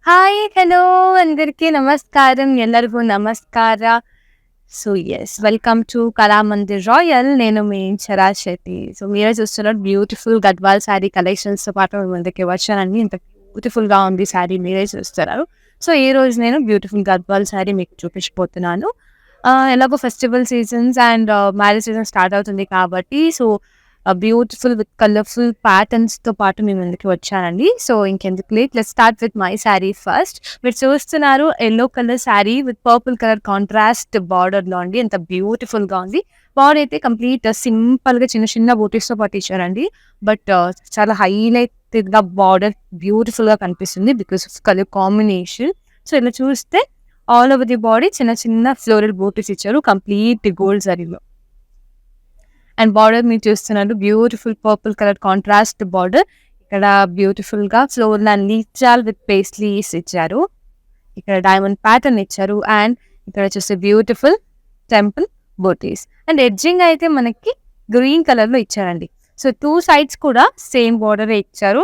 Hi! Hello! అందరికీ నమస్కారం. ಎಲ್ಲರಿಗೂ నమస్ಕಾರ. Welcome to Kalamandir Royal. నేను మీ చరా శెట్టి. మీరే చూస్తున్నారు బ్యూటిఫుల్ గద్వాల్ శారీ కలెక్షన్స్‌తో పాటు మీ ముందుకి వచ్చానండి. ఇంత బ్యూటిఫుల్‌గా ఉంది శారీ మీరే చూస్తున్నారు. ఈరోజు నేను బ్యూటిఫుల్ గద్వాల్ శారీ మీకు చూపించబోతున్నాను. ఎలాగో festival seasons and marriage season start అవుతుంది కాబట్టి బ్యూటిఫుల్ విత్ కలర్ఫుల్ ప్యాటర్న్స్‌తో పాటు మీ ముందుకి వచ్చానండి. ఇంకెందుకు late let's start with my sari first. మీరు చూస్తున్నారు yellow colour sari with purple colour contrast బార్డర్‌లో అండి. ఎంత బ్యూటిఫుల్‌గా ఉంది. బార్డర్ అయితే కంప్లీట్ సింపుల్‌గా చిన్న చిన్న బూటీస్‌తో పాటు ఇచ్చారండి. బట్ చాలా హైలైటెడ్‌గా బార్డర్ బ్యూటిఫుల్‌గా కనిపిస్తుంది బికాస్ ఆఫ్ కలర్ కాంబినేషన్. ఇలా చూస్తే ఆల్ ఓవర్ ది బాడీ చిన్న చిన్న ఫ్లోరల్ బూటీస్ ఇచ్చారు కంప్లీట్ గోల్డ్ జరీలో. అండ్ బార్డర్ మీరు చూస్తున్నారు beautiful purple colour contrast border. ఇక్కడ బ్యూటిఫుల్‌గా ఫ్లోరల్ అండ్ లీచాల్ విత్ పేస్లీస్ ఇచ్చారు. ఇక్కడ డైమండ్ ప్యాటర్న్ ఇచ్చారు. అండ్ ఇక్కడ వచ్చేసి beautiful temple booties. And edging అయితే మనకి గ్రీన్ కలర్‌లో ఇచ్చారండి. 2 సైడ్స్ కూడా సేమ్ బార్డరే ఇచ్చారు.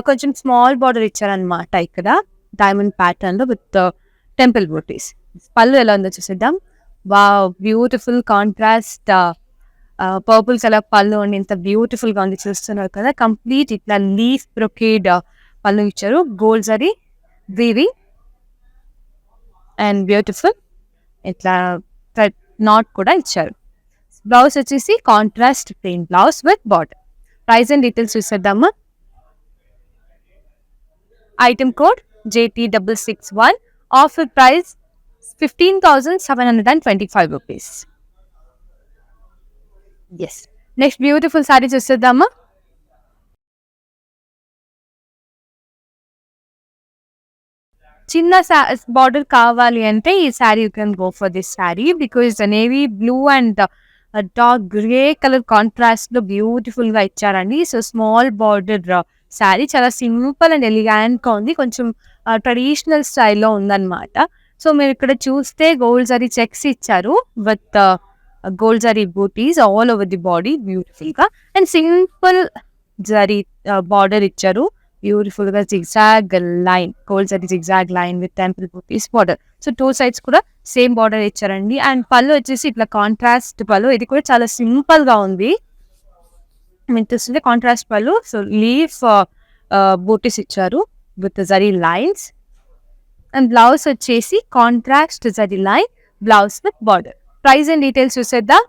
కొంచెం స్మాల్ బార్డర్ ఇచ్చారనమాట ఇక్కడ డైమండ్ ప్యాటర్న్‌లో విత్ టెంపుల్ బూటీస్. పళ్ళు ఎలా ఉందో చూసేద్దాం. Wow! Beautiful contrast purple colour pallu అండి. ఎంత బ్యూటిఫుల్‌గా ఉంది చూస్తున్నారు కదా! కంప్లీట్ ఇట్లా లీఫ్ బ్రొకేడ్ పళ్ళు ఇచ్చారు. Gold zari weaving and beautiful ఇట్లా థ్రెడ్ నాట్ కూడా ఇచ్చారు. బ్లౌజ్ వచ్చేసి contrast plain blouse with border. Price and details చూసేద్దామా? Item code JT661. Offer price 15,725 rupees. Yes. Next beautiful sari చూసేద్దామా? చిన్న బార్డర్ కావాలి అంటే ఈ sari you can go for this sari because navy blue and dark grey colour కాంట్రాస్ట్‌లో బ్యూటిఫుల్‌గా ఇచ్చారండి. స్మాల్ బార్డర్ శారీ చాలా సింపుల్ అండ్ ఎలిగాంట్‌గా ఉంది. కొంచెం ట్రెడిషనల్ స్టైల్‌లో ఉందన్నమాట. మీరు ఇక్కడ చూస్తే గోల్డ్ జరీ చెక్స్ ఇచ్చారు with gold zari butis all over the body బ్యూటిఫుల్‌గా అండ్ సింపుల్ జరీ బార్డర్ ఇచ్చారు. బ్యూటిఫుల్‌గా zigzag line gold zari zigzag line with temple butis border. 2 sides కూడా సేమ్ బార్డర్ ఇచ్చారండి. అండ్ పళ్ళు వచ్చేసి ఇట్లా కాంట్రాస్ట్ పళ్ళు. ఇది కూడా చాలా సింపుల్‌గా ఉంది. మీకు చూస్తుంటే కాంట్రాస్ట్ పళ్ళు. లీఫ్ బూటీస్ ఇచ్చారు with zari lines. And blouse వచ్చేసి contrast zari line blouse with border. Price and details చూసేద్దాం.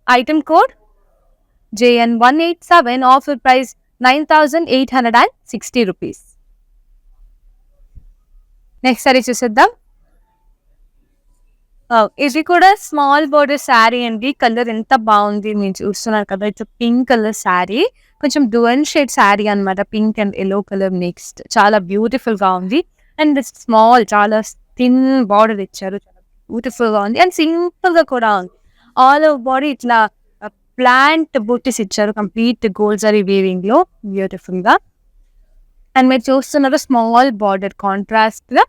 Item code JN187. Offer price 9,860 rupees. Next sari చూసేద్దాం. ఇది కూడా స్మాల్ బోర్డర్ శారీ అండి. కలర్ ఎంత బాగుంది మీరు చూస్తున్నారు కదా! It's pink colour sari. కొంచెం డ్యూయల్ షేడ్ శారీ అనమాట. Pink and yellow colour mixed. చాలా బ్యూటిఫుల్‌గా ఉంది. అండ్ స్మాల్ చాలా థిన్ బార్డర్ ఇచ్చారు. చాలా బ్యూటిఫుల్‌గా ఉంది. అండ్ సింపుల్‌గా కూడా ఉంది. ఆల్ ఓవర్ బాడీ ఇట్లా ప్లాంట్ బూటీస్ ఇచ్చారు. కంప్లీట్ గోల్డ్ జరీ వీవింగ్‌లో బ్యూటిఫుల్‌గా. అండ్ మీరు చూస్తున్నారు స్మాల్ బార్డర్ కాంట్రాస్ట్‌గా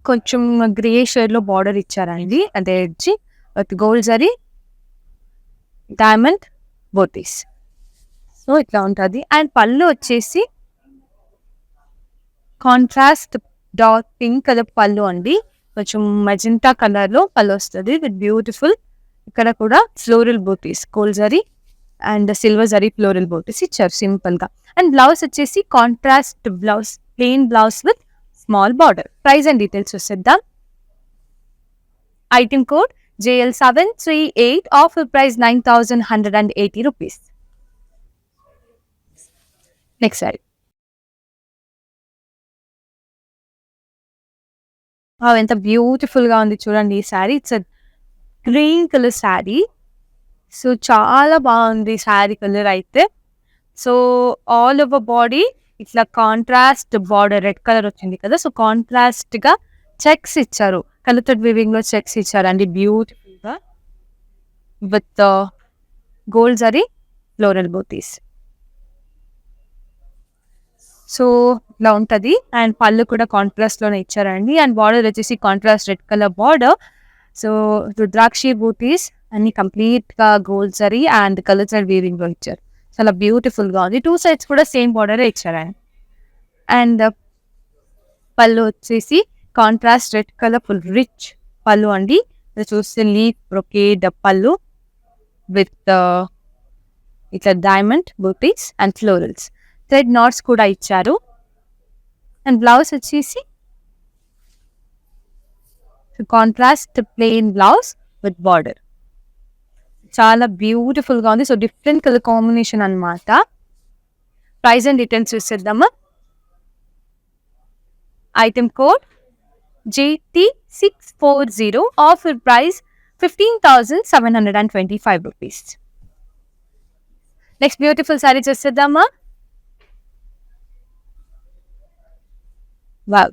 కొంచెం గ్రే షేడ్‌లో బార్డర్ ఇచ్చారండి. అదే edge with gold zari diamond butis. ఇట్లా ఉంటది. అండ్ పళ్ళు వచ్చేసి contrast dark pink colour pallu అండి. కొంచెం మెజెంటా కలర్‌లో పళ్ళు వస్తది విత్ బ్యూటిఫుల్ ఇక్కడ కూడా floral butis gold zari and silver zari floral బూటీస్ ఇచ్చారు సింపుల్‌గా. అండ్ బ్లౌజ్ వచ్చేసి contrast blouse plain blouse with small border. Price and details చూసేద్దాం. Item code JL738. Offer price 9,180 rupees. Next sari. ఎంత బ్యూటిఫుల్‌గా ఉంది చూడండి ఈ sari. It's green colour sari. చాలా బాగుంది శారీ కలర్ అయితే. ఆల్ ఓవర్ బాడీ ఇట్లా కాంట్రాస్ట్ బార్డర్ రెడ్ కలర్ వచ్చింది కదా! కాంట్రాస్ట్‌గా చెక్స్ ఇచ్చారు. కలర్‌తోటి వీవింగ్‌లో చెక్స్ ఇచ్చారండి బ్యూటిఫుల్‌గా with gold zari floral butis. ఇలా ఉంటది. అండ్ పళ్ళు కూడా కాంట్రాస్ట్‌లోనే ఇచ్చారండి. అండ్ బార్డర్ వచ్చేసి contrast red colour border. Rudrakshi butis అన్ని కంప్లీట్‌గా gold zari and colour zari వీవింగ్‌లో ఇచ్చారు. చాలా బ్యూటిఫుల్‌గా ఉంది. 2 సైడ్స్ కూడా సేమ్ బార్డరే ఇచ్చారండి. అండ్ పళ్ళు వచ్చేసి contrast red colour full rich pallu అండి. ఇది చూస్తే లీఫ్ బ్రొకేడ్ పళ్ళు విత్ ఇట్లా diamond butis and florals, thread knots కూడా ఇచ్చారు. అండ్ బ్లౌజ్ వచ్చేసి contrast plain blouse with border, చాలా బ్యూటిఫుల్ గా ఉంది. సో డిఫరెంట్ కలర్ కాంబినేషన్ అన్నమాట. ప్రైస్ అండ్ డీటెయిల్స్ చూసేద్దామా. Item code JT640, offer price 15,725 rupees. Next beautiful sari చూసేద్దామా. వావ్,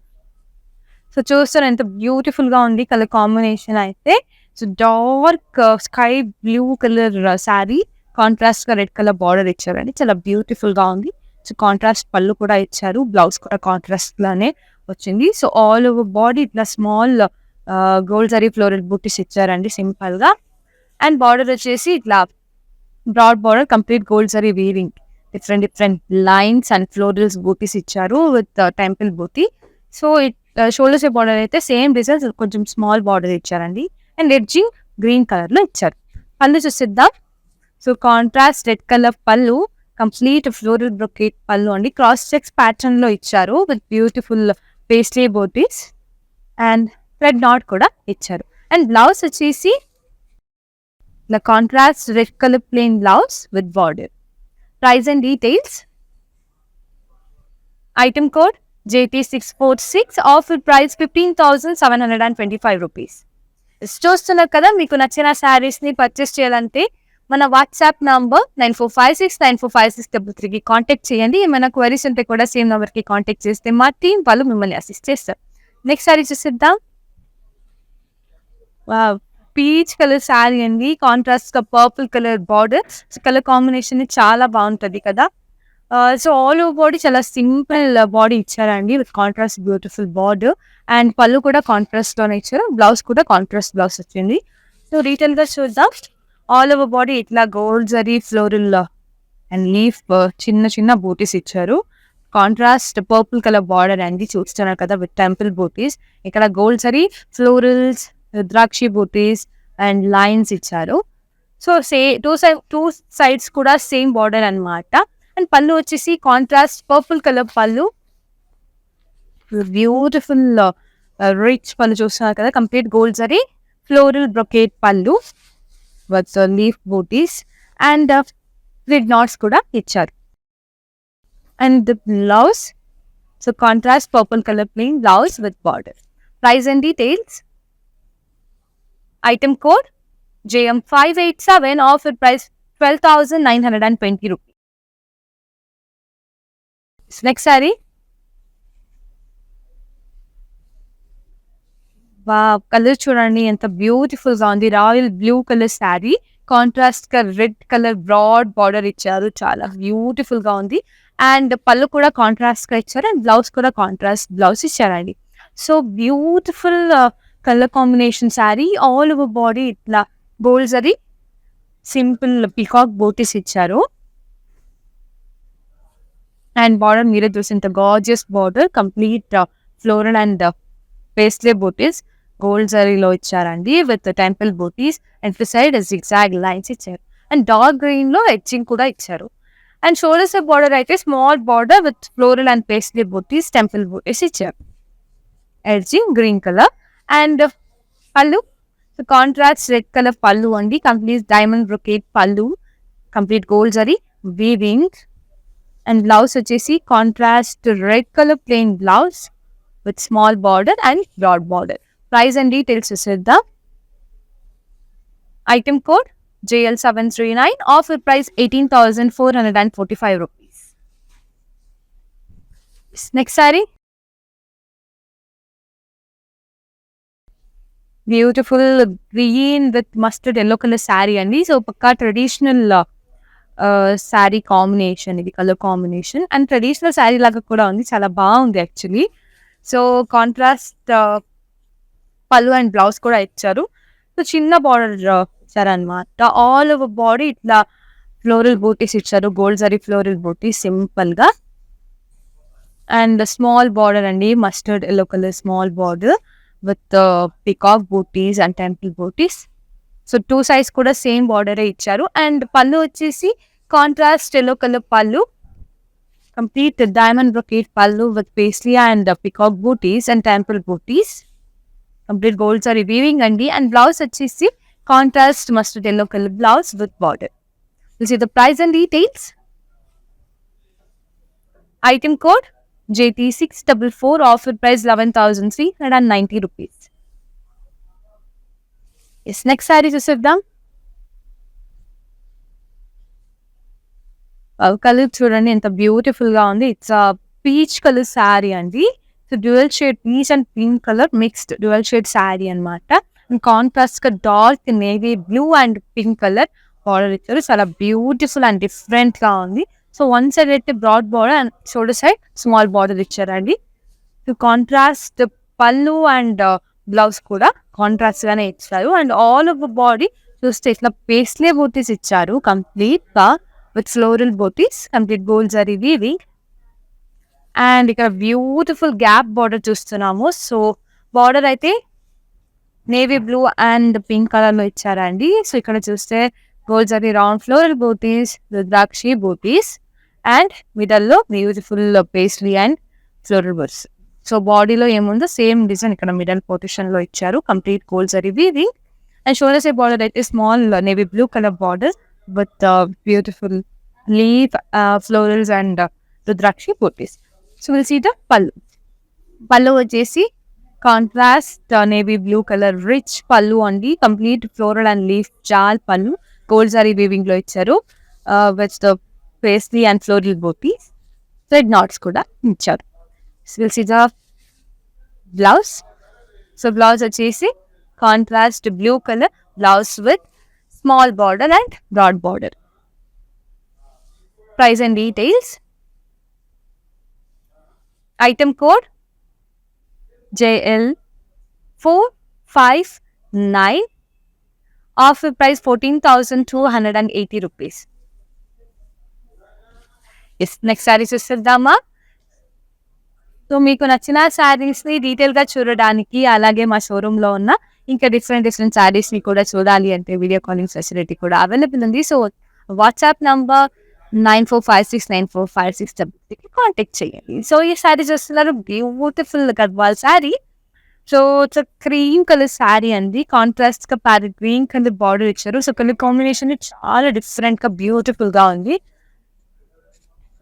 సో చూస్తారు ఎంత బ్యూటిఫుల్ గా ఉంది కలర్ కాంబినేషన్ అయితే. So dark sky blue colour sari, contrast గా రెడ్ కలర్ బార్డర్ ఇచ్చారండి, చాలా బ్యూటిఫుల్ గా ఉంది. సో కాంట్రాస్ట్ పళ్ళు కూడా ఇచ్చారు, బ్లౌజ్ కూడా కాంట్రాస్ట్ లానే వచ్చింది. సో ఆల్ ఓవర్ బాడీ ఇట్లా small gold zari floral butis ఇచ్చారండి సింపుల్ గా. అండ్ బార్డర్ వచ్చేసి ఇట్లా broad border complete gold zari weaving, different different lines and florals butis ఇచ్చారు with temple buti. So shoulders border అయితే సేమ్ డిజైన్స్, కొంచెం స్మాల్ బార్డర్ ఇచ్చారండి. అండ్ ఎడ్జింగ్ గ్రీన్ కలర్ లో ఇచ్చారు. పళ్ళు చూసిద్దాం. So contrast red colour pallu, complete floral brocade pallu అండి, క్రాస్ చెక్స్ ప్యాటర్న్ లో ఇచ్చారు with beautiful paisley booties and thread knot కూడా ఇచ్చారు. అండ్ బ్లౌజ్ వచ్చేసి the contrast red color plain blouse with border. Price and details. Item code JT646, offer price 15,725 rupees. చూస్తున్నారు కదా, మీకు నచ్చిన శారీస్ ని పర్చేస్ చేయాలంటే మన వాట్సాప్ నంబర్ 9456945633కి కాంటాక్ట్ చేయండి. ఏమైనా క్వరీస్ ఉంటే కూడా సేమ్ నెంబర్ కి కాంటాక్ట్ చేస్తే మా టీం వాళ్ళు మిమ్మల్ని అసిస్ట్ చేస్తారు. నెక్స్ట్ శారీ చూసిద్దాం. వావ్, పీచ్ కలర్ శారీ అండి, కాంట్రాస్ట్ గా purple colour border. Colour combination చాలా బాగుంటది కదా. సో ఆల్ ఓవర్ బాడీ చాలా సింపుల్ బాడీ ఇచ్చారండి with contrast beautiful border. And pallu కూడా కాంట్రాస్ట్ లోనే ఇచ్చారు, బ్లౌజ్ కూడా కాంట్రాస్ట్ బ్లౌజ్ వచ్చింది. సో డీటెయిల్ గా చూద్దాం. ఆల్ ఓవర్ బాడీ ఇట్లా gold zari floral and leaf చిన్న చిన్న బూటీస్ ఇచ్చారు. కాంట్రాస్ట్ పర్పుల్ కలర్ బార్డర్ అండి, చూస్తున్నారు కదా విత్ టెంపుల్ బూటీస్. ఇక్కడ గోల్డ్ జరీ ఫ్లోరల్స్, ద్రాక్షి బూటీస్ అండ్ లైన్స్ ఇచ్చారు. సో టూ సైడ్స్ కూడా సేమ్ బార్డర్ అన్నమాట. అండ్ పళ్ళు వచ్చేసి contrast purple colour pallu, beautiful rich pallu చూస్తున్నారు కదా, complete gold zari floral brocade pallu with leaf butis and thread knots కూడా ఇచ్చారు. And the blouse, so contrast purple colour plain blouse with border. Price and details. Item code JM587, offer price 12,920 rupees. Next saree. Wow, color చూడండి ఎంత beautiful గా ఉంది. Royal blue colour sari, contrast గా red colour broad border ఇచ్చారు, చాలా beautiful గా ఉంది. And pallu కూడా కాంట్రాస్ట్ గా ఇచ్చారు అండ్ బ్లౌజ్ కూడా కాంట్రాస్ట్ బ్లౌజ్ ఇచ్చారండి. So beautiful colour combination sari. All over body ఇట్లా గోల్డ్ జరీ సింపుల్ పికాక్ బూటీస్ ఇచ్చారు. అండ్ బార్డర్ మీరే చూసేంత gorgeous border, complete floral and paisley butis gold జరీలో ఇచ్చారండి with temple booties. And side zigzag lines ఇచ్చారు. అండ్ డార్క్ గ్రీన్ లో edging కూడా ఇచ్చారు. అండ్ షోల్డర్స్ బార్డర్ అయితే small border with floral and paisley butis, temple butis ఇచ్చారు. Edging green colour. And pallu, so contrast red colour pallu అండి, complete diamond brocade pallu, complete gold zari weaving. And blouse వచ్చేసి contrast red colour plain blouse with small border and broad border. Price and details చూసేద్దాం. Item code JL739, offer price 18,445 rupees. Next saree. Beautiful green with mustard yellow colour sari అండి. So పక్కా traditional sari combination, ఇది colour combination. And traditional sari లాగా కూడా ఉంది, చాలా బాగుంది actually. So contrast pallu and blouse కూడా ఇచ్చారు. సో చిన్న బార్డర్ ఇచ్చారనమాట. ఆల్ ఓవర్ బాడీ ఇట్లా ఫ్లోరల్ బూటీస్ ఇచ్చారు, gold zari floral butis simple గా. అండ్ స్మాల్ బార్డర్ అండి, mustard yellow colour small border with peacock butis and temple booties. So 2 sides కూడా సేమ్ బార్డరే ఇచ్చారు. అండ్ పళ్ళు వచ్చేసి contrast yellow colour pallu, complete diamond brocade pallu with paisley and peacock butis and temple butis, complete gold sorry weaving అండి. And blouse వచ్చేసి contrast mustard yellow colour blouse with border. We'll see the price and details. Item code JT644, offer price 11,390 rupees. Yes, next saree చూసేద్దాం. Colour చూడండి ఎంత beautiful గా ఉంది. It's peach colour sari అండి. So dual shade peach and pink colour mixed dual shade sari అనమాట. Contrast గా dark navy blue and pink colour border ఇచ్చారు. చాలా బ్యూటిఫుల్ అండ్ డిఫరెంట్ గా ఉంది. సో వన్ సైడ్ అయితే broad border and shoulder side small border ఇచ్చారండి. So contrast pallu and blouse కూడా contrast గానే ఇచ్చారు. అండ్ ఆల్ ఓవర్ బాడీ చూస్తే ఇట్లా పేస్లే బూటీస్ ఇచ్చారు కంప్లీట్ గా with floral butis, complete gold zari weaving. And ఇక్కడ బ్యూటిఫుల్ గ్యాప్ బార్డర్ చూస్తున్నాము. సో బార్డర్ అయితే navy blue and pink colour లో ఇచ్చారండి. సో ఇక్కడ చూస్తే gold zari round floral butis, rudrakshi butis and middle లో beautiful pastry and floral butis. So బాడీలో ఏముందో సేమ్ డిజైన్ ఇక్కడ మిడల్ పొజిషన్ లో ఇచ్చారు, complete gold zari weaving. And shoulder side border అయితే small navy blue colour border with beautiful leaf, florals and Rudrakshi booties. So we'll see the pallu. Pallu వచ్చేసి contrast navy blue colour rich pallu అండి, complete floral and leaf jaal పళ్ళు gold sorry weaving లో ఇచ్చారు with the pastry and floral butis, thread knots కూడా ఇచ్చారు. So will see the blouse. So blouse వచ్చేసి contrast blue colour blouse with small border and broad border. Price and details. Item code JL459, offer price 14,280 rupees. Yes, next sarees చూసేద్దామా. So మీకు నచ్చిన శారీస్ని డీటెయిల్గా చూడడానికి అలాగే మా షోరూంలో ఉన్న ఇంకా డిఫరెంట్ శారీస్ని కూడా చూడాలి అంటే వీడియో కాలింగ్ ఫెసిలిటీ కూడా అవైలబుల్ ఉంది. సో వాట్సాప్ నంబర్ 94569456 కాంటాక్ట్ చేయండి. సో ఈ శారీస్ వస్తున్నారు beautiful Gadwal sari. So it's cream colour sari అండి, కాంట్రాస్ట్ గా ప్యారెట్ గ్రీన్ కలర్ బార్డర్ ఇచ్చారు. సో కలర్ కాంబినేషన్ చాలా డిఫరెంట్ గా బ్యూటిఫుల్ గా ఉంది.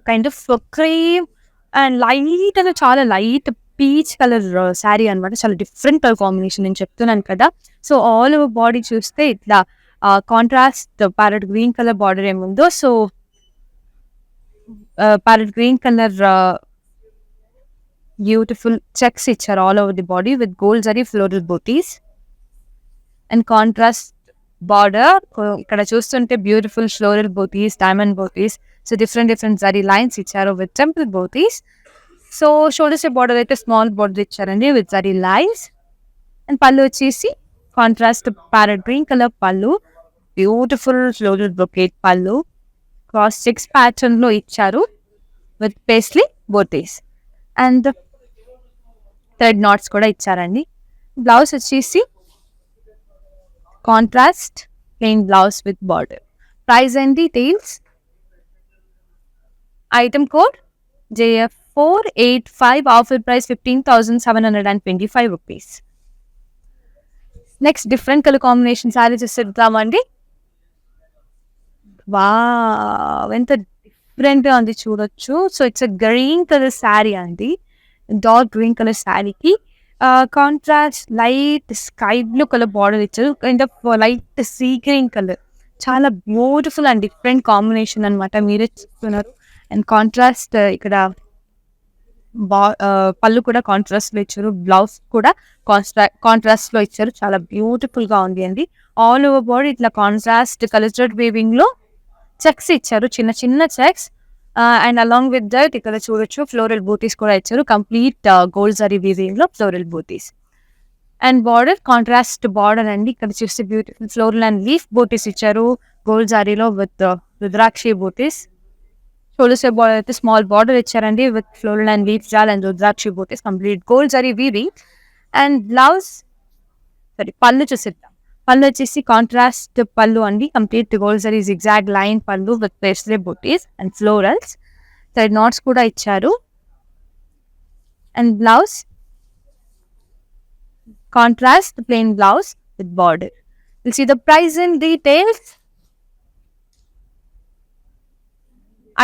Kind of cream and light అంటే చాలా లైట్ పీచ్ కలర్ శారీ అనమాట. చాలా డిఫరెంట్ కలర్ కాంబినేషన్ నేను చెప్తున్నాను కదా. సో ఆల్ ఓవర్ బాడీ చూస్తే ఇట్లా contrast parrot green colour border ఏముందో, so parrot green colour beautiful checks ఇచ్చారు all over the body with gold zari floral booties and contrast border. ఇక్కడ చూస్తుంటే బ్యూటిఫుల్ ఫ్లోరల్ బూటీస్, డైమండ్ బూటీస్, so different zari lines ఇచ్చారు with temple booties. So shoulder side border అయితే small border ఇచ్చారండి with zari lines. And pallu వచ్చేసి contrast parrot green colour pallu, beautiful floral brocade pallu, cross checks pattern లో ఇచ్చారు with paisley booties and thread knots కూడా ఇచ్చారండి. Blouse వచ్చేసి contrast plain blouse with border. Price and details. Item code JF485, offer price 15,725 rupees. Next different colour combination sari చూసేద్దామండి. Wow ఎంత డిఫరెంట్గా ఉంది చూడొచ్చు. So it's green colour sari అండి, డార్క్ గ్రీన్ కలర్ శారీకి contrast light sky blue colour border ఇచ్చారు, kind of light sea green colour. చాలా beautiful and different combination అనమాట, మీరే చూస్తున్నారు. అండ్ కాంట్రాస్ట్ ఇక్కడ పళ్ళు కూడా కాంట్రాస్ట్ లో ఇచ్చారు, బ్లౌజ్ కూడా కాంట్రాస్ట్ లో ఇచ్చారు. చాలా బ్యూటిఫుల్ గా ఉంది అండి. ఆల్ ఓవర్ బాడీ ఇట్లా కాంట్రాస్ట్ కలర్డ్ వీవింగ్ లో చెక్స్ ఇచ్చారు, చిన్న చిన్న checks. And along with that ఇక్కడ చూడొచ్చు ఫ్లోరల్ బూటీస్ కూడా ఇచ్చారు, కంప్లీట్ గోల్డ్ జరీ వీవింగ్ లో floral booties. And border contrast border అండి. ఇక్కడ చూస్తే బ్యూటిఫుల్ ఫ్లోరల్ అండ్ లీఫ్ బూటీస్ ఇచ్చారు గోల్డ్ జరీలో with rudrakshi booties. Shoulder step border అయితే స్మాల్ బార్డర్ ఇచ్చారండి with floral and leaf jaal and rudrakshi booties complete gold zari weaving. And blouse pallu చూసిద్దాం. పళ్ళు వచ్చేసి కాంట్రాస్ట్ పళ్ళు అండి, complete gold zari zigzag line pallu with paisley booties and florals. Thread knots కూడా ఇచ్చారు. And blouse contrast plain blouse with border. We'll see the price in details.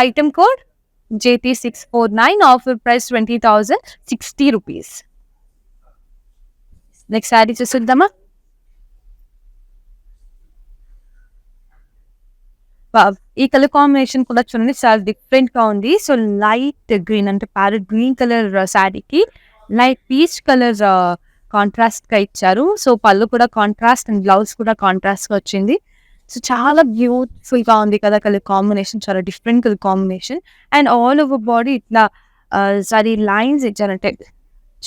Item code JT649, offer price 20,060 rupees. Next saree చూద్దామా. ఈ colour combination కూడా చూడండి చాలా different గా ఉంది. So light green అంటే ప్యారెట్ గ్రీన్ కలర్ శారీకి లైట్ పీచ్ కలర్ కాంట్రాస్ట్ గా ఇచ్చారు. సో పళ్ళు కూడా కాంట్రాస్ట్ అండ్ బ్లౌజ్ కూడా కాంట్రాస్ట్ గా వచ్చింది. సో చాలా బ్యూటిఫుల్ గా ఉంది కదా కలర్ కాంబినేషన్, చాలా different colour combination. And all over body ఇట్లా జరీ లైన్స్ ఇచ్చారంటే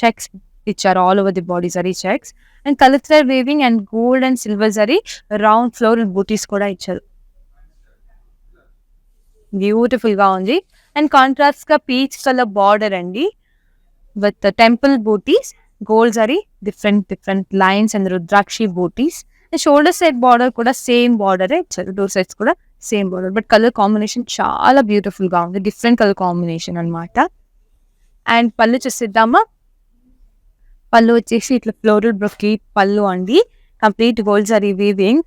చెక్స్ ఇచ్చారు all over the body zari checks. And colour thread weaving and gold and silver zari round floral బూటీస్ కూడా ఇచ్చారు. బ్యూటిఫుల్ గా ఉంది. అండ్ కాంట్రాస్ట్ గా పీచ్ కలర్ బార్డర్ అండి with temple butis, gold zari different lines and rudrakshi booties. Shoulder side border కూడా same border ఇచ్చారు, two sides కూడా same border. But colour combination చాలా బ్యూటిఫుల్ గా ఉంది, డిఫరెంట్ కలర్ కాంబినేషన్ అనమాట. అండ్ పళ్ళు చూసిద్దామా. పళ్ళు వచ్చేసి ఇట్లా ఫ్లోరల్ బ్రొకేట్ పళ్ళు అండి, complete gold zari weaving,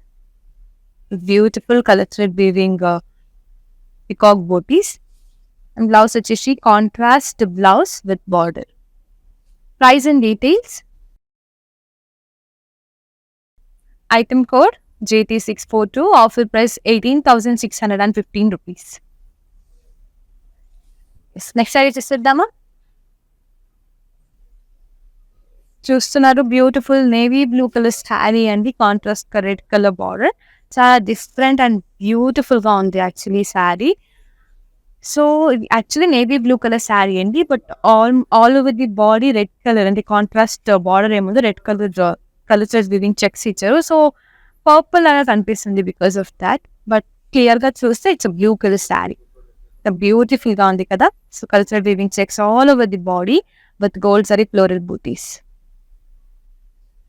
beautiful colour thread weaving peacock butis. And blouse వచ్చేసి contrast blouse with border. Price and details. Item code JT642, offer price 18,615 rupees. Next sari చూసేద్దామా. చూస్తున్నారు beautiful navy blue colour sari అండి, contrast red colour border. చాలా different and beautiful గా ఉంది actually sari. So actually navy blue colour sari అండి, but all over the body red colour అంటే contrast border ఏముందో red colour colour weaving checks ఇచ్చారు. So purple అనేది కనిపిస్తుంది because of that, but clear గా చూస్తే it's blue colour sari. Beautiful గా ఉంది కదా. సో కల్చర్ weaving checks all over the body with gold zari floral booties.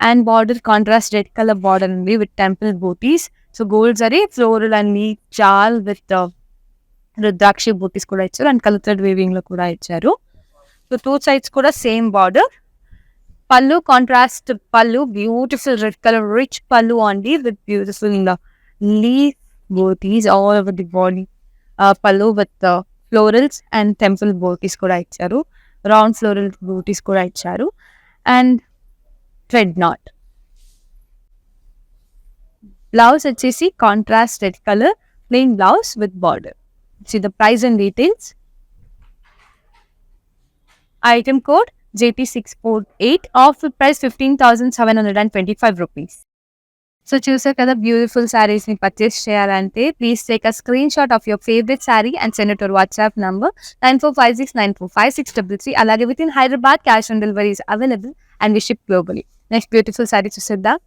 And border contrast red colour border అండి with temple booties. So gold zari floral and leaf jaal with rudrakshi booties కూడా ఇచ్చారు. And colour thread weaving లో కూడా ఇచ్చారు. So two sides కూడా same border. Pallu contrast pallu, beautiful red colour rich pallu అండి with beautiful leaf booties all over the body. పళ్ళు with florals and temple booties కూడా ఇచ్చారు, రౌండ్ ఫ్లోరల్ బూటీస్ కూడా ఇచ్చారు. And thread not. బ్లౌజ్ వచ్చేసి contrast red colour plain blouse with border. See the price and details. Item code JT648, offer price 15,725 rupees. So చూసారు కదా, beautiful saris ని purchase చేయాలంటే please take a screenshot of your favourite sari and send it to WhatsApp number 9456945633. అలాగే with in Hyderabad cash on delivery is available and we ship globally. Next beautiful sari చూసేద్దాం.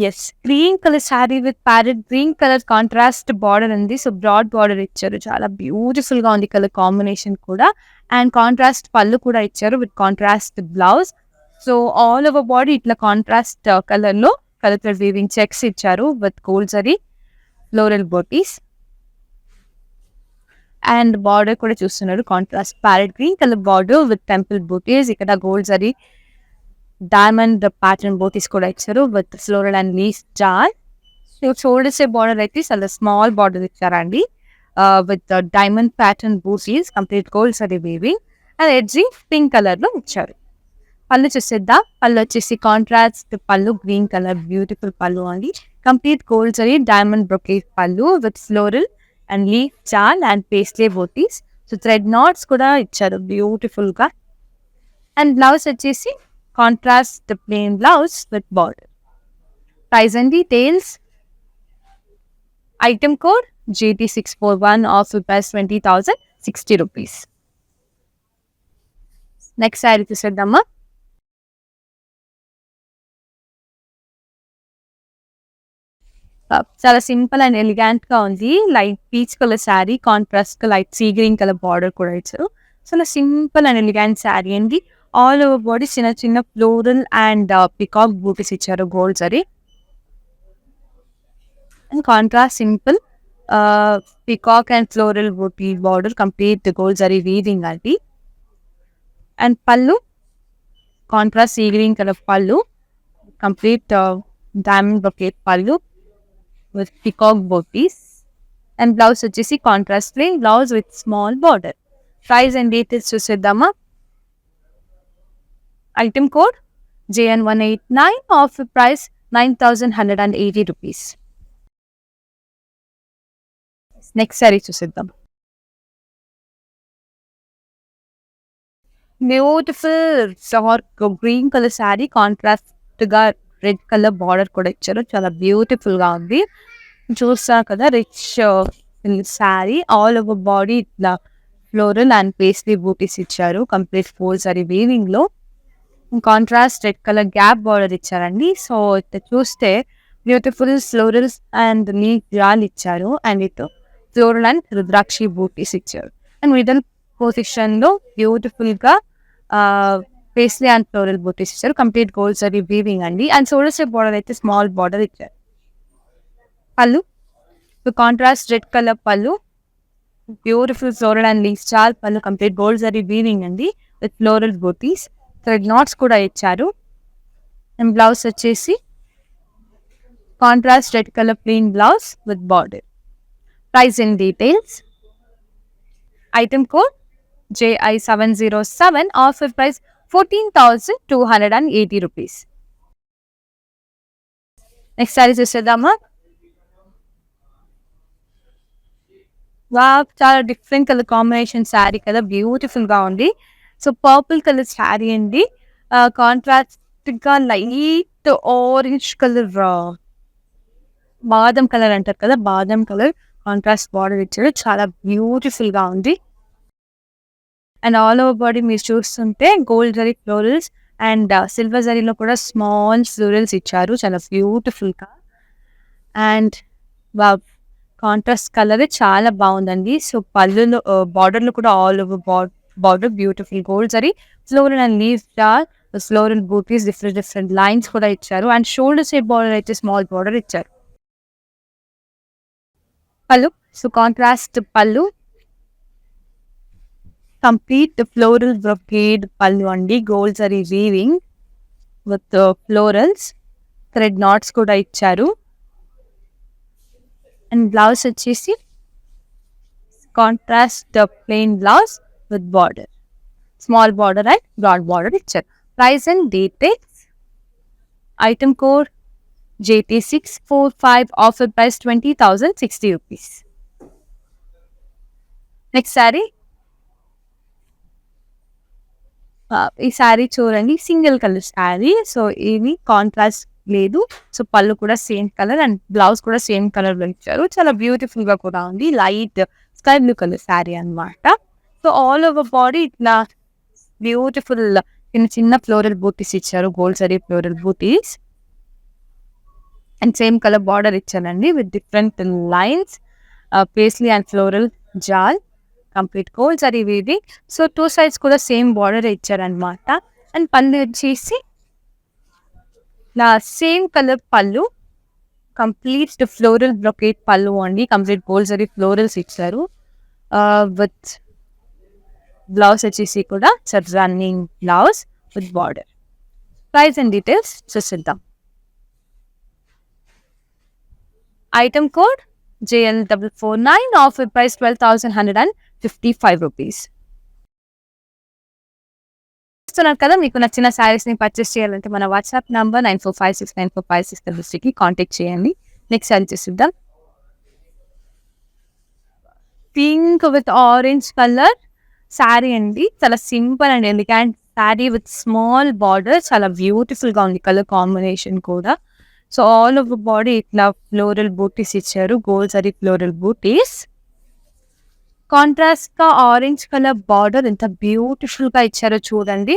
Yes, green colour sari with parrot green colour contrast border ఉంది. So broad border ఇచ్చారు, చాలా beautiful గా ఉంది colour combination కూడా. And contrast pallu కూడా ఇచ్చారు with contrast blouse. So all over body ఇట్లా కాంట్రాస్ట్ కలర్ లో కలర్ థ్రెడ్ వీవింగ్ చెక్స్ ఇచ్చారు with gold zari floral booties. And border కూడా చూస్తున్నారు contrast parrot green colour border with temple బూటీస్. ఇక్కడ gold zari diamond pattern booties కూడా ఇచ్చారు విత్ ఫ్లోరల్ అండ్ లీఫ్ జార్. Shoulders border అయితే చాలా స్మాల్ బార్డర్ ఇచ్చారండి with diamond pattern booties, complete gold zari weaving. And edging pink colour లో ఇచ్చారు. పళ్ళు చూసేద్దాం. పళ్ళు వచ్చేసి కాంట్రాస్ట్ పళ్ళు గ్రీన్ కలర్ బ్యూటిఫుల్ పళ్ళు అండి, complete gold zari diamond brocade pallu with floral and leaf jaal and paisley booties. So thread knots కూడా ఇచ్చారు బ్యూటిఫుల్ గా. అండ్ బ్లౌజ్ వచ్చేసి contrast plain blouse with border. Price and details. Item code JT641, offer price 20,060 rupees. Next sari చూసేద్దామా. చాలా simple and elegant గా ఉంది. Light peach colour sari, contrast light sea green colour border కూడా ఇచ్చారు. చాలా సింపుల్ అండ్ ఎలిగాంట్ శారీ అండి. All over body చిన్న చిన్న ఫ్లోరల్ అండ్ పికాక్ బూటీస్ ఇచ్చారు gold zari. And contrast simple peacock and floral booti border, complete gold zari weaving అండి. And pallu contrast sea green colour pallu, complete diamond brocade pallu with peacock booties, and blouse వచ్చేసి contrast plain blouse with small border. Price and details చూసేద్దామా. Item code JN189, offer price 9,180 rupees. Next sari చూసేద్దాం. Beautiful dark green colour sari, contrast గా red colour border కూడా ఇచ్చారు. చాలా beautiful గా ఉంది. చూస్తారు కదా, rich sari. All over body ఇట్లా ఫ్లోరల్ అండ్ పేస్లీ బూటీస్ ఇచ్చారు. కంప్లీట్ ఫోల్ సారీ వీవింగ్ లో. Contrast red colour gap border ఇచ్చారండి. సో ఇట్లా చూస్తే బ్యూటిఫుల్ ఫ్లోరల్స్ అండ్ లీఫ్ జాల్ ఇచ్చారు. అండ్ ఇటు ఫ్లోరల్ అండ్ రుద్రాక్షి బూటీస్ ఇచ్చారు. అండ్ మిడిల్ పొజిషన్ లో బ్యూటిఫుల్ గా పేస్లీ అండ్ ఫ్లోరల్ బూటీస్ ఇచ్చారు. కంప్లీట్ గోల్డ్ సారీ వీవింగ్ అండి. అండ్ షోల్డర్ స్టెప్ బార్డర్ అయితే స్మాల్ బార్డర్ ఇచ్చారు. Pallu contrast red colour pallu, beautiful floral and leaf చాల్ pallu, complete gold zari weaving అండి with floral butis. Thread knots కూడా ఇచ్చారు. అండ్ బ్లౌజ్ వచ్చేసి contrast red colour plain blouse with border. Price and details. Item code JI707, offer price 14,280 rupees. Next sari చూసేద్దామా. చాలా different colour combination sari కదా, beautiful గా ఉంది. సో పర్పుల్ కలర్ శారీ అండి. కాంట్రాస్ట్ గా లైట్ ఆరెంజ్ కలర్, బాదం కలర్ అంటారు కదా, బాదం కలర్ కాంట్రాస్ట్ బార్డర్ ఇచ్చారు. చాలా బ్యూటిఫుల్ గా ఉంది. అండ్ ఆల్ ఓవర్ బాడీ మీరు చూస్తుంటే gold zari florals and silver జరీలో కూడా స్మాల్ ఫ్లోరల్స్ ఇచ్చారు. చాలా బ్యూటిఫుల్ గా. అండ్ కాంట్రాస్ట్ కలర్ చాలా బాగుందండి. సో పళ్ళులో బార్డర్ లో కూడా all over border beautiful gold zari floral and leaf star floral booties, different lines కూడా ఇచ్చారు. అండ్ షోల్డర్ షేప్ బార్డర్ అయితే స్మాల్ బార్డర్ ఇచ్చారు. Pallu so contrast pallu, complete floral brocade pallu అండి. Gold zari weaving with florals, thread knots కూడా ఇచ్చారు. And blouse వచ్చేసి contrast plain blouse with border, small border and broad border ఇచ్చారు. Price and details. Item code JT645, offer price 20,060 rupees. Next sari. ఈ శారీ చూడండి, single colour sari. So ఇది contrast లేదు. So pallu కూడా same colour and blouse కూడా same colour లో ఇచ్చారు. చాలా బ్యూటిఫుల్ గా కూడా ఉంది. Light sky blue colour sari అనమాట. సో ఆల్ ఓవర్ బాడీ ఇట్లా బ్యూటిఫుల్ చిన్న చిన్న ఫ్లోరల్ బూటీస్ ఇచ్చారు. Gold zari floral booties and same colour border ఇచ్చారండి with different lines, paisley and floral jaal, complete gold zari weaving. So two sides కూడా సేమ్ బార్డర్ ఇచ్చారనమాట. And pallu వచ్చేసి నా same colour pallu, complete floral brocade pallu అండి. కంప్లీట్ గోల్డ్ జరీ ఫ్లోరల్స్ ఇచ్చారు with blouse వచ్చేసి కూడా running blouse with border. Price and details చూసిద్దాం. Item code JL449, offer price 12,155 rupees. చూస్తున్నారు కదా, మీకు నచ్చిన శారీస్ ని పర్చేస్ చేయాలంటే మన వాట్సాప్ నంబర్ 94569456 కాంటాక్ట్ చేయండి. నెక్స్ట్ శారీ చూసిద్దాం. Pink with orange colour sari అండి. చాలా simple and elegant sari with small border. చాలా బ్యూటిఫుల్ గా ఉంది కలర్ కాంబినేషన్ కూడా. సో ఆల్ ఓవర్ బాడీ ఇట్లా ఫ్లోరల్ బూటీస్ ఇచ్చారు. Gold zari floral booties, contrast గా ఆరెంజ్ కలర్ బార్డర్ ఎంత బ్యూటిఫుల్ గా ఇచ్చారో చూడండి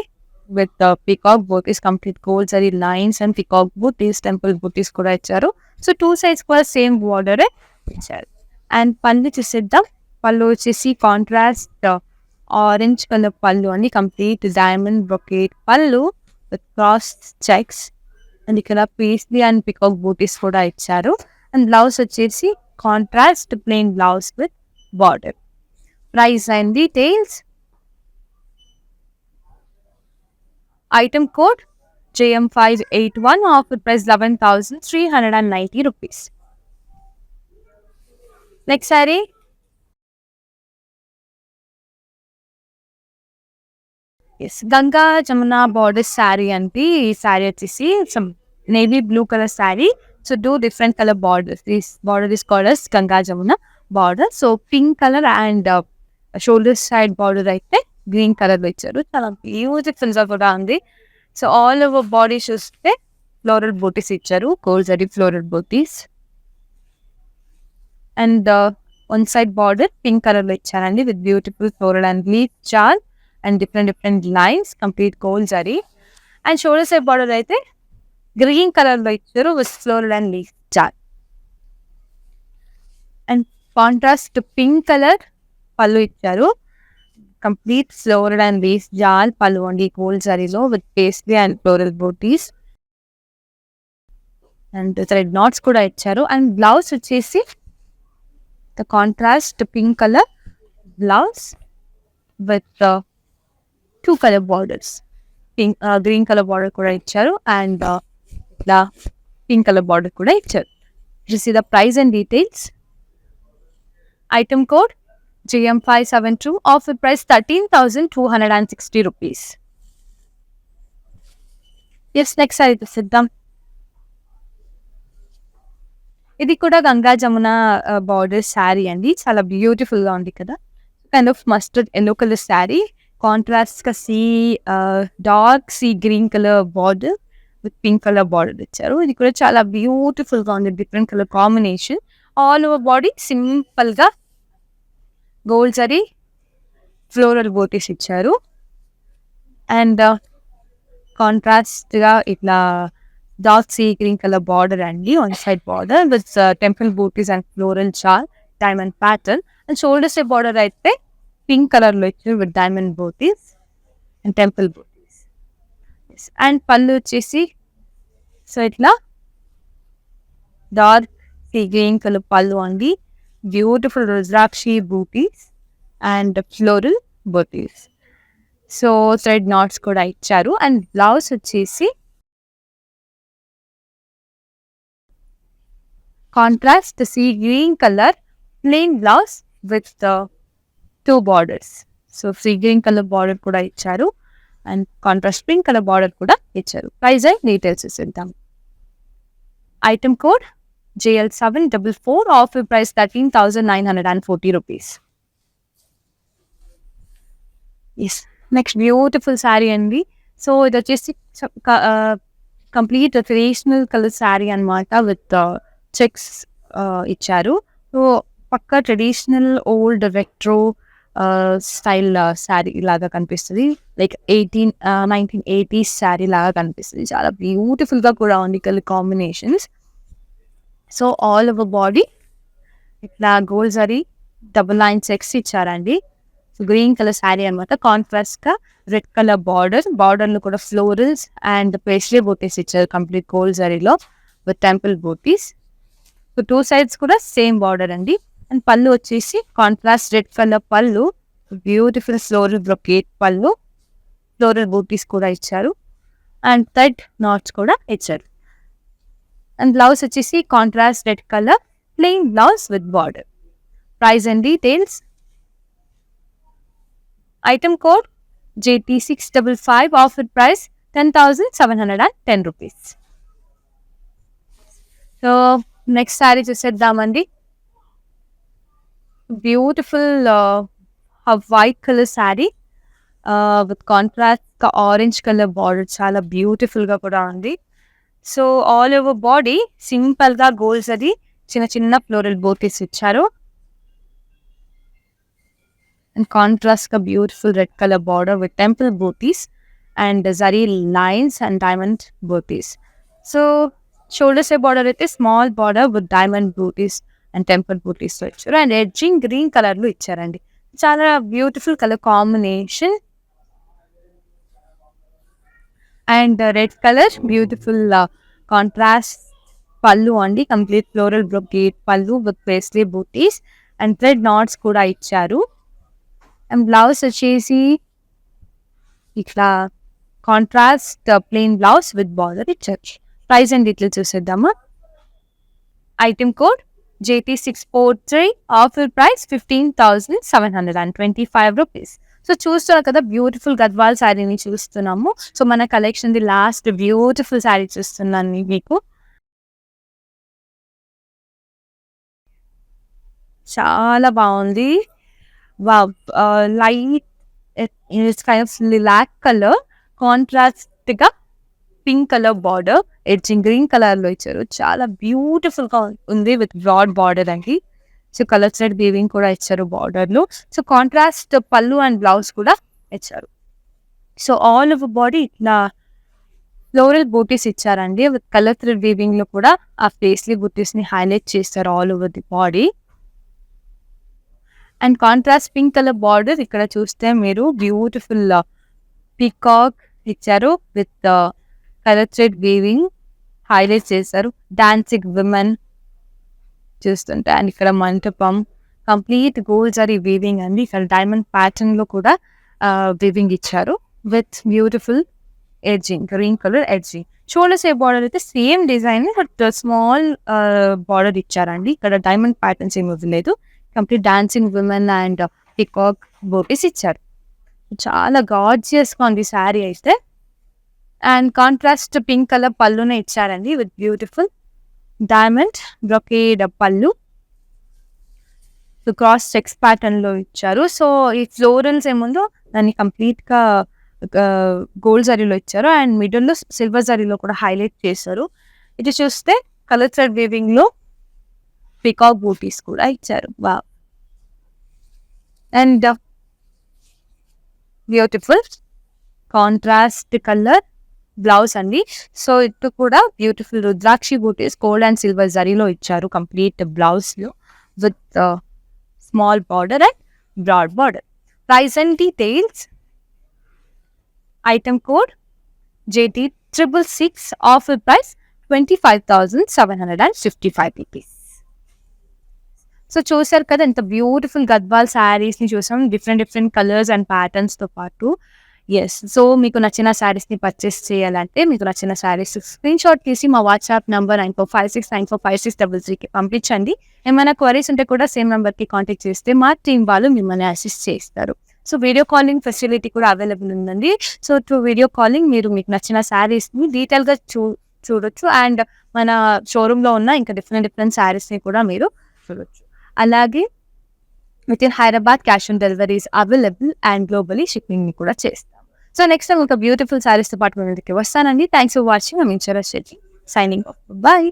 with peacock booties, complete gold zari lines and peacock booties, temple booties కూడా ఇచ్చారు. సో 2 సైడ్స్ కూడా సేమ్ బార్డర్ ఇచ్చారు. అండ్ పళ్ళు చూసేద్దాం. పళ్ళు వచ్చేసి కాంట్రాస్ట్ ఆరెంజ్ కలర్ పళ్ళు అండి. Complete diamond brocade pallu with cross checks. And ఇక్కడ పేస్లీ అండ్ పికాక్ బూటీస్ కూడా ఇచ్చారు. అండ్ బ్లౌజ్ వచ్చేసి contrast plain blouse with border. Price and details. Item code JM581, offer price 11,390 rupees. Next saree. Yes, Ganga Jamuna border saree అండి. ఈ saree వచ్చేసి some navy blue color saree. So two different color borders. This border is called as Ganga Jamuna border. So pink color and shoulder side border అయితే green colour లో ఇచ్చారు. చాలా beautiful గా కూడా ఉంది. సో ఆల్ ఓవర్ బాడీ చూస్తే floral బూటీస్ ఇచ్చారు. కోల్జరీ floral booties. And one side border pink colour లో ఇచ్చారండి with beautiful floral and leaf చార్ అండ్ డిఫరెంట్ లైన్స్, కంప్లీట్ కోల్జరీ. అండ్ షోల్డర్ సైడ్ బార్డర్ అయితే గ్రీన్ కలర్ లో ఇచ్చారు విత్ ఫ్లోరల్ అండ్ లీఫ్ చార్. And contrast pink colour pallu ఇచ్చారు. Complete floral and leaf jaal pallu అండి కోల్జరీలో with paisley and floral booties. And thread knots కూడా ఇచ్చారు. అండ్ బ్లౌజ్ వచ్చేసి the contrast pink colour blouse with two colour borders. Pink green colour border కూడా ఇచ్చారు and ఇలా pink colour border కూడా ఇచ్చారు. This is the price and details. Item code JM572, offer price 13,260 rupees. Yes, next saree చూద్దాం. ఇది కూడా Ganga Jamuna border sari అండి. చాలా బ్యూటిఫుల్ గా ఉంది కదా. Kind of mustard yellow colour sari. Contrast గా dark sea green colour border with pink colour border ఇచ్చారు. ఇది కూడా చాలా బ్యూటిఫుల్ గా ఉంది. Different colour combination. All over body simple గా గోల్డ్ జరీ ఫ్లోరల్ బూటీస్ ఇచ్చారు. అండ్ కాంట్రాస్ట్ గా ఇట్లా dark sea green colour border అండి. One side border with temple booties and floral చార్ diamond pattern. And shoulder side border అయితే pink colour లో ఇచ్చారు with diamond butis and temple booties. And pallu వచ్చేసి so ఇట్లా dark sea green colour pallu అండి. Beautiful Rudrakshi butis and floral butis. So thread knots కూడా ఇచ్చారు. And blouse వచ్చేసి contrast sea green colour plain blouse with two borders. So sea green colour border కూడా ఇచ్చారు and contrast pink colour border కూడా ఇచ్చారు. Price and details ఇద్దాం. Item code JL744, offer price 13,940 rupees. Yes, next beautiful saree అండి. So ఇది వచ్చేసి complete traditional colour sari అనమాట with checks ఇచ్చారు. సో పక్కా traditional old retro style sari లాగా కనిపిస్తుంది. లైక్ 1980s శారీ లాగా కనిపిస్తుంది. చాలా బ్యూటిఫుల్గా కూడా ఉంది colour combinations. So all over body ఇట్లా gold zari double line checks ఇచ్చారండి. సో గ్రీన్ కలర్ శారీ అనమాట. కాంట్రాస్ట్ గా రెడ్ కలర్ బార్డర్లు కూడా ఫ్లోరల్స్ అండ్ పేస్ట్రీ బూటీస్ ఇచ్చారు కంప్లీట్ గోల్డ్ జరీలో with temple booties. So two sides కూడా సేమ్ బార్డర్ అండి. అండ్ పళ్ళు వచ్చేసి contrast red colour pallu, beautiful floral brocade pallu, floral బూటీస్ కూడా ఇచ్చారు అండ్ థ్రెడ్ నాట్స్ కూడా ఇచ్చారు. అండ్ బ్లౌజ్ వచ్చేసి contrast red colour plain blouse with border. Price and details. Item code JT655, offer price 10,710 rupees. So next sari చూసేద్దామండి. Beautiful white colour sari with contrast orange colour border. చాలా బ్యూటిఫుల్గా కూడా ఉంది. So all over body సింపుల్గా golds అది చిన్న చిన్న floral బూటీస్ ఇచ్చారు. అండ్ కాంట్రాస్ట్గా beautiful red colour border with temple booties and zari lines and diamond booties. So shoulders border అయితే small border with diamond butis and temple butis తో ఇచ్చారు. అండ్ ఎడ్జింగ్ గ్రీన్ కలర్ లో ఇచ్చారండి. చాలా beautiful colour combination. And red colour beautiful contrast pallu అండి. Complete floral brocade pallu with paisley booties and thread knots కూడా ఇచ్చారు. And blouse వచ్చేసి ఇట్లా contrast plain blouse with border ఇచ్చారు. ప్రైస్ అండ్ డీటెయిల్స్ చూసేద్దామా. Item code JT643, offer price 15,725 rupees. So చూస్తున్నారు కదా, beautiful Gadwal శారీని చూస్తున్నాము. సో మన collection the last beautiful sari చూస్తున్నాను మీకు. చాలా బాగుంది. Light it's kind of lilac colour, contrast గా pink colour border, edging green colour లో ఇచ్చారు. చాలా బ్యూటిఫుల్ గా ఉంది విత్ బ్రాడ్ బార్డర్ అండి. సో కలర్ థ్రెడ్ వీవింగ్ కూడా ఇచ్చారు బార్డర్ లో. So contrast pallu and blouse కూడా ఇచ్చారు. సో ఆల్ ఓవర్ బాడీ ఇట్లా ఫ్లోరల్ బూటీస్ ఇచ్చారండి. విత్ కలర్ థ్రెడ్ వీవింగ్ లో కూడా ఆ ఫేస్లీ బూటీస్ ని హైలైట్ చేస్తారు all over the body. And contrast pink colour border ఇక్కడ చూస్తే మీరు బ్యూటిఫుల్ పీకాక్ ఇచ్చారు with colour thread weaving highlight చేశారు. డాన్సింగ్ విమెన్ చూస్తుంటే, అండ్ ఇక్కడ మంటపం కంప్లీట్ గోల్డ్ జరీ వీవింగ్ అండి. ఇక్కడ డైమండ్ ప్యాటర్న్ లో కూడా వీవింగ్ ఇచ్చారు with beautiful edging green colour edging. Shoulders border అయితే same design but small border ఇచ్చారండి. ఇక్కడ డైమండ్ ప్యాటర్న్స్ ఏమి ఇవ్వలేదు. Complete dancing women and peacock butis ఇచ్చారు. చాలా గార్జియస్ గా ఉంది శారీ అయితే. అండ్ కాంట్రాస్ట్ పింక్ కలర్ పళ్ళునే ఇచ్చారండి with beautiful diamond brocade pallu. Cross checks pattern లో ఇచ్చారు. సో ఈ ఫ్లోరల్స్ ఏముందో దాన్ని కంప్లీట్ గా గోల్డ్ జరీలో ఇచ్చారు. అండ్ మిడిల్ లో సిల్వర్ జరీలో కూడా హైలైట్ చేశారు. ఇది చూస్తే కలర్ థ్రెడ్ వీవింగ్ లో పికాక్ బూటీస్ కూడా ఇచ్చారు. Wow, and beautiful contrast colour blouse అండి. సో ఇటు కూడా beautiful Rudrakshi butis gold and silver జరీలో ఇచ్చారు కంప్లీట్ బ్లౌజ్ లో with small border and broad border. Price and details. Item code JT666, offer price 25,755 rupees. So చూసారు కదా, ఎంత బ్యూటిఫుల్ గద్వాల్ శారీస్ ని చూసాం, డిఫరెంట్ కలర్స్ అండ్ ప్యాటర్న్స్ తో పాటు. ఎస్, సో మీకు నచ్చిన శారీస్ ని పర్చేస్ చేయాలంటే మీకు నచ్చిన శారీస్ స్క్రీన్ షాట్ తీసి మా వాట్సాప్ నంబర్ 9456945633కి పంపించండి. ఏమైనా క్వరీస్ ఉంటే కూడా సేమ్ నెంబర్ కి కాంటాక్ట్ చేస్తే మా టీం వాళ్ళు మిమ్మల్ని అసిస్ట్ చేస్తారు. సో వీడియో కాలింగ్ ఫెసిలిటీ కూడా అవైలబుల్ ఉందండి. సో త్రూ వీడియో కాలింగ్ మీరు మీకు నచ్చిన శారీస్ ని డీటెయిల్ గా చూడొచ్చు. అండ్ మన షోరూమ్ లో ఉన్న ఇంకా డిఫరెంట్ శారీస్ ని కూడా మీరు చూడొచ్చు. అలాగే with in Hyderabad cash on deliveries available and globally shipping ని కూడా చేస్తాం. సో నెక్స్ట్ టైం ఒక బ్యూటిఫుల్ శారీస్ తో పాటు మీ ముందుకి వస్తానండి. Thanks for watching. I'm Inchara Shetty signing off. Bye.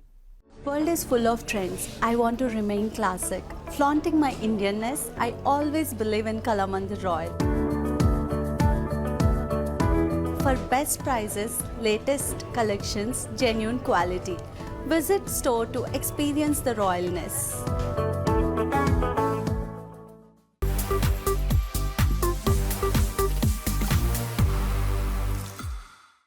World is full of trends. I want to remain classic. Flaunting my Indianness, I always believe in Kalamandir Royal. For best prices, latest collections, genuine quality. Visit store to experience the royalness.